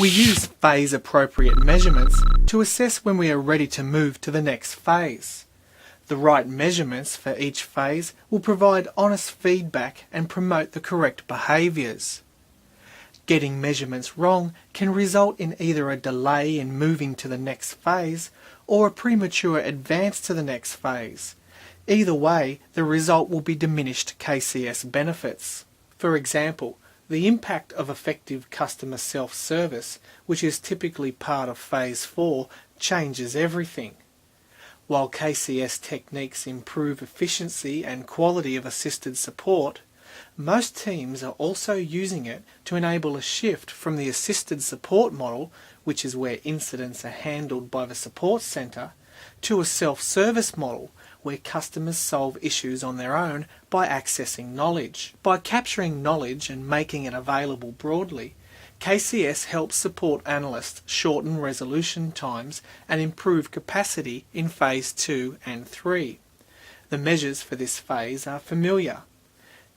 We use phase-appropriate measurements to assess when we are ready to move to the next phase. The right measurements for each phase will provide honest feedback and promote the correct behaviours. Getting measurements wrong can result in either a delay in moving to the next phase or a premature advance to the next phase. Either way, the result will be diminished KCS benefits. For example, the impact of effective customer self-service, which is typically part of Phase 4, changes everything. While KCS techniques improve efficiency and quality of assisted support, most teams are also using it to enable a shift from the assisted support model, which is where incidents are handled by the support centre, to a self-service model, where customers solve issues on their own by accessing knowledge. By capturing knowledge and making it available broadly, KCS helps support analysts shorten resolution times and improve capacity in Phase 2 and 3. The measures for this phase are familiar: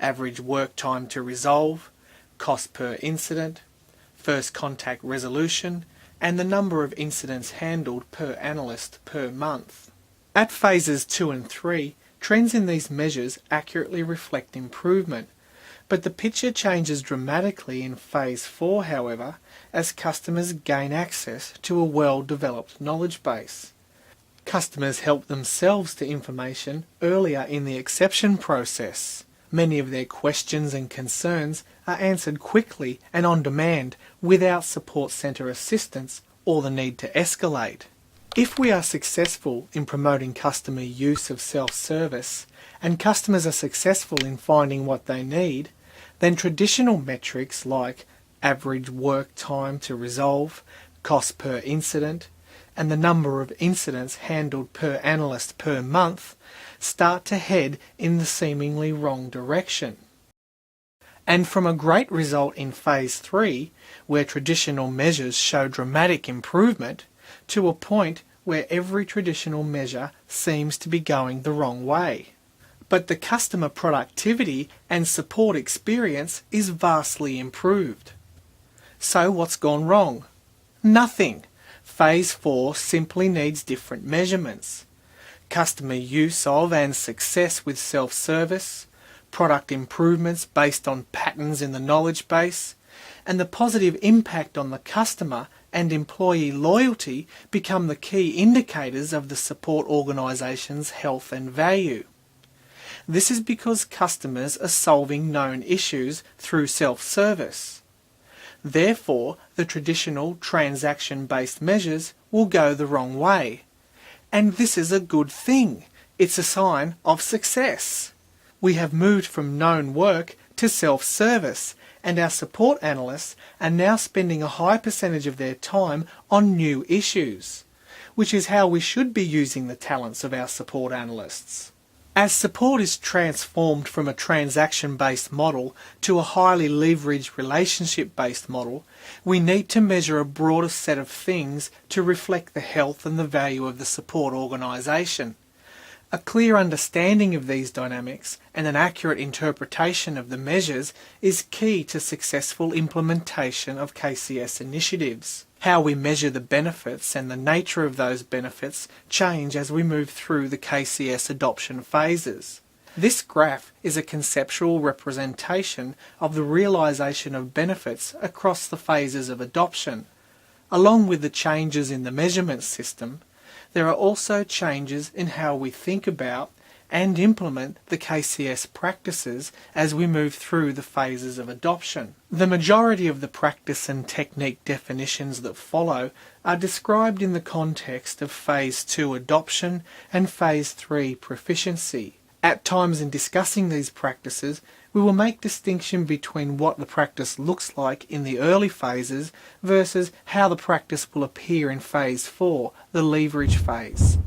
average work time to resolve, cost per incident, first contact resolution, and the number of incidents handled per analyst per month. At Phases 2 and 3, trends in these measures accurately reflect improvement, but the picture changes dramatically in Phase 4, however, as customers gain access to a well-developed knowledge base. Customers help themselves to information earlier in the exception process. Many of their questions and concerns are answered quickly and on demand without support centre assistance or the need to escalate. If we are successful in promoting customer use of self-service and customers are successful in finding what they need, then traditional metrics like average work time to resolve, cost per incident, and the number of incidents handled per analyst per month start to head in the seemingly wrong direction. And from a great result in Phase 3, where traditional measures show dramatic improvement, to a point where every traditional measure seems to be going the wrong way. But the customer productivity and support experience is vastly improved. So what's gone wrong? Nothing. Phase 4 simply needs different measurements. Customer use of and success with self-service, product improvements based on patterns in the knowledge base, and the positive impact on the customer and employee loyalty become the key indicators of the support organisation's health and value. This is because customers are solving known issues through self-service. Therefore, the traditional transaction-based measures will go the wrong way. And this is a good thing. It's a sign of success. We have moved from known work to self-service, and our support analysts are now spending a high percentage of their time on new issues, which is how we should be using the talents of our support analysts. As support is transformed from a transaction-based model to a highly leveraged relationship-based model, we need to measure a broader set of things to reflect the health and the value of the support organisation. A clear understanding of these dynamics and an accurate interpretation of the measures is key to successful implementation of KCS initiatives. How we measure the benefits and the nature of those benefits change as we move through the KCS adoption phases. This graph is a conceptual representation of the realisation of benefits across the phases of adoption. Along with the changes in the measurement system, there are also changes in how we think about and implement the KCS practices as we move through the phases of adoption. The majority of the practice and technique definitions that follow are described in the context of Phase 2 adoption and Phase 3 proficiency. At times in discussing these practices, we will make distinction between what the practice looks like in the early phases versus how the practice will appear in Phase 4, the leverage phase.